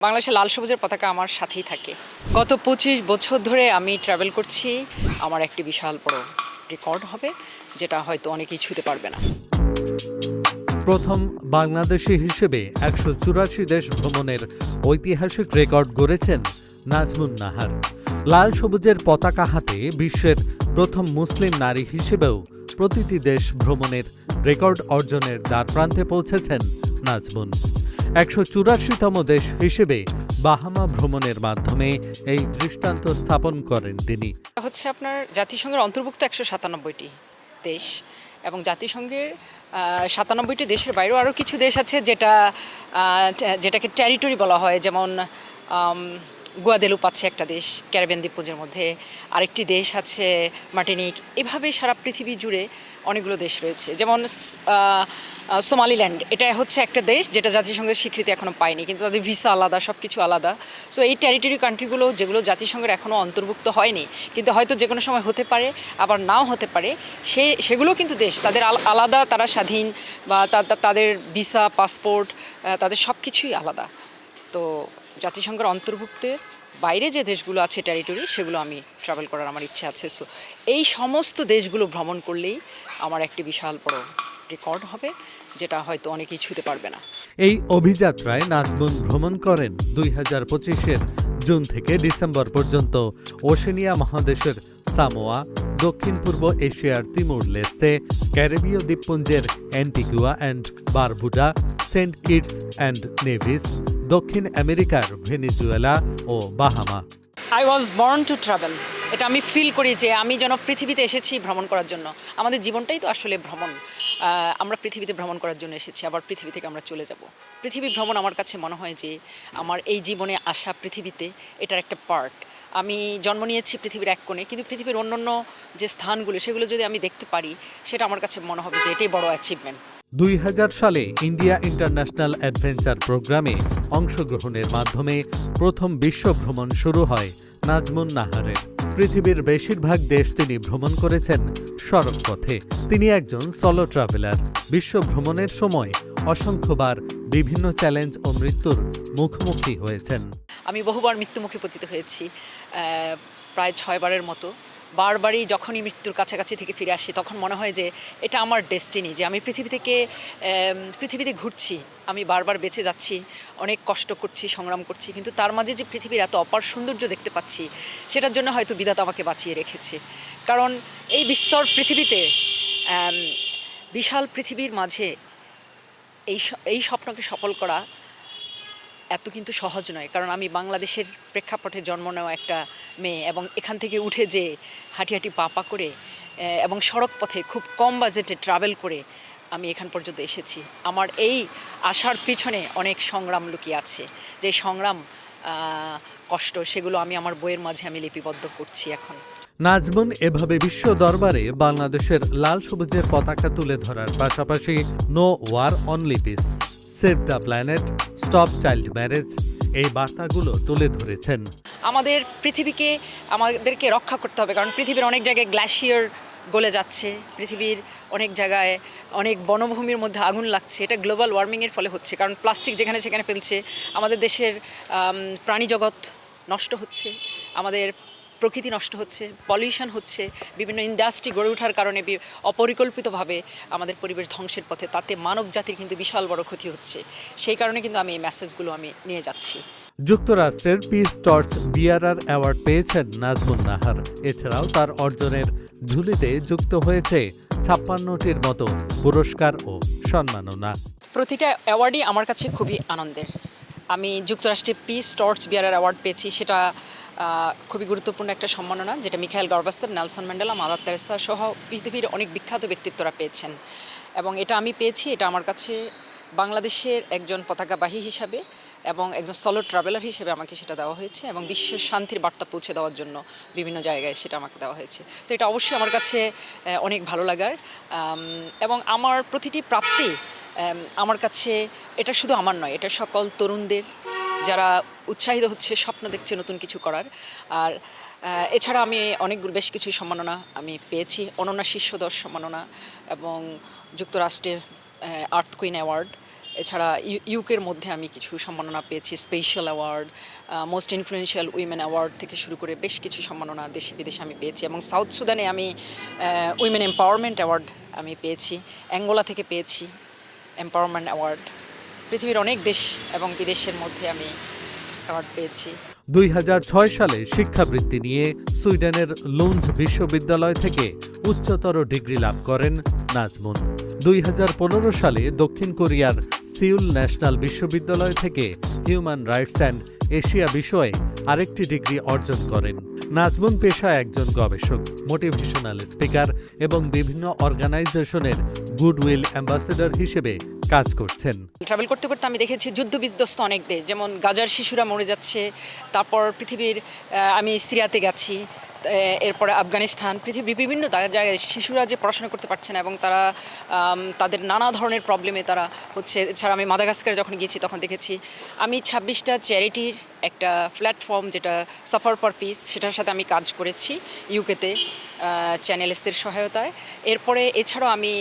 বাংলাদেশের লাল সবুজের পতাকা আমার সাথেই থাকে। গত ২৫ বছর ধরে আমি ট্রাভেল করছি। আমার একটি বিশাল বড় রেকর্ড হবে, যেটা হয়তো অনেকেই ছুঁতে পারবে না। প্রথম বাংলাদেশি হিসেবে ১৮৪ দেশ ভ্রমণের ঐতিহাসিক রেকর্ড গড়েছেন নাজমুন নাহার। লাল সবুজের পতাকা হাতে বিশ্বের প্রথম মুসলিম নারী হিসেবেও প্রতিটি দেশ ভ্রমণের রেকর্ড অর্জনের দ্বারপ্রান্তে পৌঁছেছেন নাজমুন। ১৮৪তম দেশ হিসেবে বাহামা ভ্রমণের মাধ্যমে এই দৃষ্টান্ত স্থাপন করেন তিনি। হচ্ছে আপনার জাতিসংঘের অন্তর্ভুক্ত ১৯৭টি দেশ, এবং জাতিসংঘের ৯৭টি দেশের বাইরেও আরও কিছু দেশ আছে যেটাকে টেরিটরি বলা হয়। যেমন গুয়াদেলুপ আছে একটা দেশ ক্যারিবিয়ান দ্বীপপুঞ্জের মধ্যে, আরেকটি দেশ আছে মার্টিনিক। এভাবে সারা পৃথিবী জুড়ে অনেকগুলো দেশ রয়েছে। যেমন সোমালিল্যান্ড, এটা হচ্ছে একটা দেশ যেটা জাতিসংঘের স্বীকৃতি এখনও পায়নি, কিন্তু তাদের ভিসা আলাদা, সব কিছু আলাদা। সো এই টেরিটরি কান্ট্রিগুলো যেগুলো জাতিসংঘের এখনও অন্তর্ভুক্ত হয়নি, কিন্তু হয়তো যে কোনো সময় হতে পারে, আবার নাও হতে পারে, সেগুলো কিন্তু দেশ, তাদের আলাদা, তারা স্বাধীন, বা তাদের ভিসা, পাসপোর্ট, তাদের সব কিছুই আলাদা। তো জাতিসংঘের অন্তর্ভুক্তের বাইরে যে দেশগুলো আছে টেরিটরি, সেগুলো আমি ট্রাভেল করার আমার ইচ্ছে আছে। সো এই সমস্ত দেশগুলো ভ্রমণ করলেই আমার একটি বিশাল বড় রেকর্ড হবে, যেটা হয়তো অনেকেই ছুঁতে পারবে না। এই অভিযাত্রায় নাজমুন ভ্রমণ করেন ২০২৫-এর জুন থেকে ডিসেম্বর পর্যন্ত ওশেনিয়া মহাদেশের সামোয়া, দক্ষিণ পূর্ব এশিয়ার তিমুর লেস্তে, ক্যারিবীয় দ্বীপপুঞ্জের Antigua and Barbuda, Saint Kitts and Nevis, দক্ষিণ আমেরিকার ভেনেজুয়েলা ও Bahama. I was born to travel. এটা আমি ফিল করি যে আমি যেন পৃথিবীতে এসেছি ভ্রমণ করার জন্য। আমাদের জীবনটাই তো আসলে ভ্রমণ। আমরা পৃথিবীতে ভ্রমণ করার জন্য এসেছি, আবার পৃথিবী থেকে আমরা চলে যাব। পৃথিবী ভ্রমণ আমার কাছে মনে হয় যে আমার এই জীবনে আসা পৃথিবীতে এটার একটা পার্ট। আমি জন্ম নিয়েছি পৃথিবীর এক কোণে, কিন্তু পৃথিবীর অন্যান্য যে স্থানগুলো, সেগুলো যদি আমি দেখতে পারি, সেটা আমার কাছে মনে হবে যে এটাই বড় অ্যাচিভমেন্ট। ২০০০ সালে ইন্ডিয়া ইন্টারন্যাশনাল অ্যাডভেঞ্চার প্রোগ্রামে অংশগ্রহণের মাধ্যমে প্রথম বিশ্ব ভ্রমণ শুরু হয় নাজমুন নাহারের। পৃথিবীর বেশিরভাগ দেশ তিনি ভ্রমণ করেছেন সড়ক পথে। তিনি একজন সলো ট্রাভেলার। বিশ্ব ভ্রমণের সময় অসংখ্যবার বিভিন্ন চ্যালেঞ্জ ও মৃত্যুর মুখোমুখি হয়েছেন। আমি বহুবার মৃত্যুমুখে পতিত হয়েছি, প্রায় ৬ বারের মতো। বারবারই যখনই মৃত্যুর কাছাকাছি থেকে ফিরে আসি, তখন মনে হয় যে এটা আমার ডেস্টিনি, যে আমি পৃথিবীতে ঘুরছি, আমি বারবার বেঁচে যাচ্ছি, অনেক কষ্ট করছি, সংগ্রাম করছি, কিন্তু তার মাঝে যে পৃথিবীর এত অপার সৌন্দর্য দেখতে পাচ্ছি, সেটার জন্য হয়তো বিধাতা আমাকে বাঁচিয়ে রেখেছে। কারণ এই বিস্তর পৃথিবীতে, বিশাল পৃথিবীর মাঝে এই স্বপ্নকে সফল করা এত কিন্তু সহজ নয়। কারণ আমি বাংলাদেশের প্রেক্ষাপটে জন্ম নেওয়া একটা মেয়ে, এবং এখান থেকে উঠে যে হাঁটি হাঁটি পা করে এবং সড়ক পথে খুব কম বাজেটে ট্রাভেল করে আমি এখান পর্যন্ত এসেছি। আমার এই আসার পিছনে অনেক সংগ্রাম লুকিয়ে আছে, যে সংগ্রাম, কষ্ট, সেগুলো আমি আমার বইয়ের মাঝে আমি লিপিবদ্ধ করছি এখন। নাজমুন এভাবে বিশ্ব দরবারে বাংলাদেশের লাল সবুজের পতাকা তুলে ধরার পাশাপাশি no war only peace, save the planet, stop child marriage এই বার্তাগুলো তুলে ধরেছেন। আমাদেরকে রক্ষা করতে হবে, কারণ পৃথিবীর অনেক জায়গায় গ্লাসিয়ার গলে যাচ্ছে, পৃথিবীর অনেক জায়গায় অনেক বনভূমির মধ্যে আগুন লাগছে। এটা গ্লোবাল ওয়ার্মিংয়ের ফলে হচ্ছে, কারণ প্লাস্টিক যেখানে সেখানে ফেলছে। আমাদের দেশের প্রাণীজগৎ নষ্ট হচ্ছে, আমাদের প্রকৃতি নষ্ট হচ্ছে, পলিউশন হচ্ছে, বিভিন্ন ইন্ডাস্ট্রি গড়ে ওঠার কারণে অপরিকল্পিতভাবে আমাদের পরিবেশ ধ্বংসের পথে, তাতে মানব জাতির কিন্তু বিশাল বড় ক্ষতি হচ্ছে। সেই কারণে কিন্তু আমি এই মেসেজগুলো আমি নিয়ে যাচ্ছি। যুক্তরাষ্ট্রের পিস টর্চ বিয়ারার অ্যাওয়ার্ড পেয়েছেন নাজমুন নাহার। এছাড়াও তার অর্জনের ঝুলিতে যুক্ত হয়েছে ৫৬টির মতো পুরস্কার ও সম্মাননা। প্রতিটা অ্যাওয়ার্ডই আমার কাছে খুবই আনন্দের। আমি যুক্তরাষ্ট্রে পিস টর্চ বিয়ারার অ্যাওয়ার্ড পেয়েছি, সেটা খুবই গুরুত্বপূর্ণ একটা সম্মাননা, যেটা Mikhail Gorbachev, Nelson Mandela, mother Teresa সহ পৃথিবীর অনেক বিখ্যাত ব্যক্তিত্বরা পেয়েছেন। এবং এটা আমি পেয়েছি, এটা আমার কাছে বাংলাদেশের একজন পতাকাবাহী হিসাবে এবং একজন সলো ট্রাভেলার হিসেবে আমাকে সেটা দেওয়া হয়েছে, এবং বিশ্বের শান্তির বার্তা পৌঁছে দেওয়ার জন্য বিভিন্ন জায়গায় সেটা আমাকে দেওয়া হয়েছে। তো এটা অবশ্যই আমার কাছে অনেক ভালো লাগার, এবং আমার প্রতিটি প্রাপ্তি আমার কাছে, এটা শুধু আমার নয়, এটা সকল তরুণদের, যারা উৎসাহিত হচ্ছে, স্বপ্ন দেখছে নতুন কিছু করার। আর এছাড়া আমি বেশ কিছু সম্মাননা আমি পেয়েছি, অনন্য শীর্ষ 10 সম্মাননা, এবং যুক্তরাষ্ট্রের আর্থ কুইন অ্যাওয়ার্ড, এছাড়া ইউকের মধ্যে আমি কিছু সম্মাননা পেয়েছি, special award, most influential women award থেকে শুরু করে বেশ কিছু সম্মাননা দেশে বিদেশে আমি পেয়েছি। এবং সাউথ সুদানে আমি উইমেন এম্পাওয়ারমেন্ট অ্যাওয়ার্ড আমি পেয়েছি, অ্যাঙ্গোলা থেকে পেয়েছি এম্পাওয়ারমেন্ট অ্যাওয়ার্ড। পৃথিবীর অনেক দেশ এবং বিদেশের মধ্যে আমি অ্যাওয়ার্ড পেয়েছি। 2006 সালে শিক্ষাবৃত্তি নিয়ে সুইডেনের লুন্ড বিশ্ববিদ্যালয় থেকে উচ্চতর ডিগ্রি লাভ করেন নাজমুন। 2015 সালে দক্ষিণ কোরিয়ার সিউল ন্যাশনাল বিশ্ববিদ্যালয় থেকে হিউম্যান রাইটস অ্যান্ড এশিয়া বিষয়ে আরেকটি ডিগ্রি অর্জন করেন। নাজমুন পেশায় একজন গবেষক, মোটিভেশনাল স্পিকার এবং বিভিন্ন অর্গানাইজেশনের গুডউইল অ্যাম্বাসেডর হিসেবে কাজ করছেন। ট্রাভেল করতে করতে আমি দেখেছি যুদ্ধবিধ্বস্ত অনেক দেশ, যেমন গাজার শিশুরা মরে যাচ্ছে, তারপর পৃথিবীর আমি সিরিয়াতে গেছি, এরপরে আফগানিস্তান, পৃথিবীর বিভিন্ন জায়গায় শিশুরা যে পড়াশোনা করতে পারছে না এবং তারা তাদের নানা ধরনের প্রবলেমে তারা হচ্ছে। এছাড়া আমি মাদাগাস্কারে যখন গিয়েছি তখন দেখেছি। আমি 26টা চ্যারিটির একটা প্ল্যাটফর্ম যেটা সাফার ফর পিস, সেটার সাথে আমি কাজ করেছি ইউকেতে চ্যানেলসদের সহায়তায়। এরপরে এছাড়াও আমি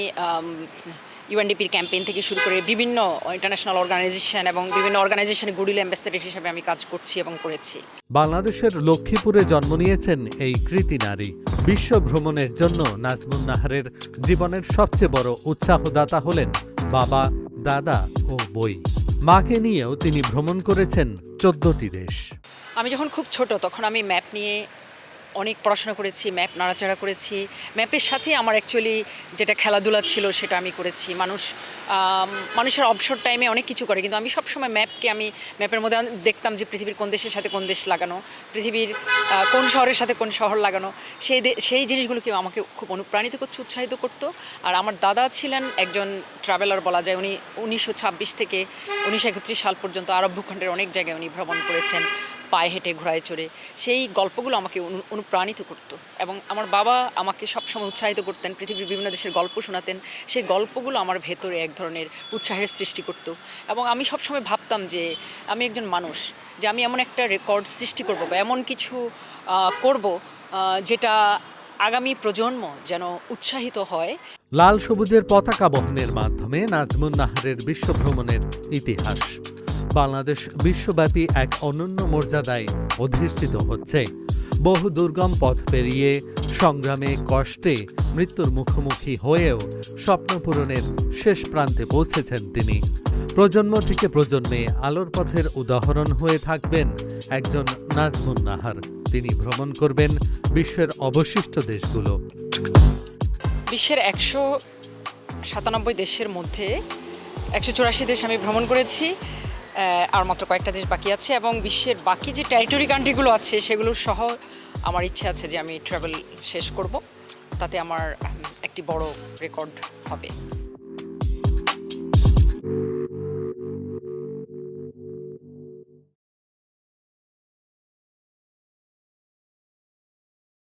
ইউএনডিপির ক্যাম্পেইন থেকে শুরু করে বিভিন্ন ইন্টারন্যাশনাল অর্গানাইজেশন এবং বিভিন্ন অর্গানাইজেশনের গুডউইল অ্যাম্বাসেডর হিসেবে আমি কাজ করছি এবং করেছি। বাংলাদেশের লক্ষ্মীপুরে জন্ম নিয়েছেন এই কৃতি নারী। বিশ্ব ভ্রমণের জন্য নাজমুন নাহারের জীবনের সবচেয়ে বড় উৎসাহদাতা হলেন বাবা, দাদা ও বই। মাকে নিয়েও তিনি ভ্রমণ করেছেন 14টি দেশ। আমি যখন খুব ছোট তখন আমি ম্যাপ নিয়ে অনেক পড়াশোনা করেছি, ম্যাপ নাড়াচাড়া করেছি। ম্যাপের সাথে আমার অ্যাকচুয়ালি যেটা খেলাধুলা ছিল সেটা আমি করেছি। মানুষের অবসর টাইমে অনেক কিছু করে, কিন্তু আমি সবসময় ম্যাপের মধ্যে দেখতাম যে পৃথিবীর কোন দেশের সাথে কোন দেশ লাগানো, পৃথিবীর কোন শহরের সাথে কোন শহর লাগানো, সেই জিনিসগুলোকে আমাকে খুব অনুপ্রাণিত করছে, উৎসাহিত করতো। আর আমার দাদা ছিলেন একজন ট্রাভেলার বলা যায়। উনি 1926 থেকে 1931 সাল পর্যন্ত আরব ভূখণ্ডের অনেক জায়গায় উনি ভ্রমণ করেছেন, পায়ে হেঁটে, ঘোড়ায় চড়ে। সেই গল্পগুলো আমাকে অনুপ্রাণিত করতো এবং আমার বাবা আমাকে সবসময় উৎসাহিত করতেন, পৃথিবীর বিভিন্ন দেশের গল্প শোনাতেন। সেই গল্পগুলো আমার ভেতরে এক ধরনের উৎসাহের সৃষ্টি করতো এবং আমি সবসময় ভাবতাম যে আমি একজন মানুষ, যে আমি এমন একটা রেকর্ড সৃষ্টি করব বা এমন কিছু করব যেটা আগামী প্রজন্ম যেন উৎসাহিত হয়। লাল সবুজের পতাকা বহনের মাধ্যমে নাজমুন নাহারের বিশ্বভ্রমণের ইতিহাস বাংলাদেশ বিশ্বব্যাপী এক অনন্য মর্যাদায় অধিষ্ঠিত হচ্ছে। বহু দুর্গম পথ পেরিয়ে, সংগ্রামে, কষ্টে, মৃত্যুর মুখোমুখি হয়েও স্বপ্ন পূরণের শেষ প্রান্তে পৌঁছেছেন তিনি। প্রজন্ম থেকে প্রজন্মে আলোর পথের উদাহরণ হয়ে থাকবেন একজন নাজমুন নাহার। তিনি ভ্রমণ করবেন বিশ্বের অবশিষ্ট দেশগুলো। বিশ্বের 197 দেশের মধ্যে 184 দেশ আমি ভ্রমণ করেছি, আর মাত্র কয়েকটা দেশ বাকি আছে। এবং বিশ্বের বাকি যে টেরিটরি কান্ট্রিগুলো আছে সেগুলোর সহ আমার ইচ্ছে আছে যে আমি ট্রাভেল শেষ করব, তাতে আমার একটি বড় রেকর্ড হবে।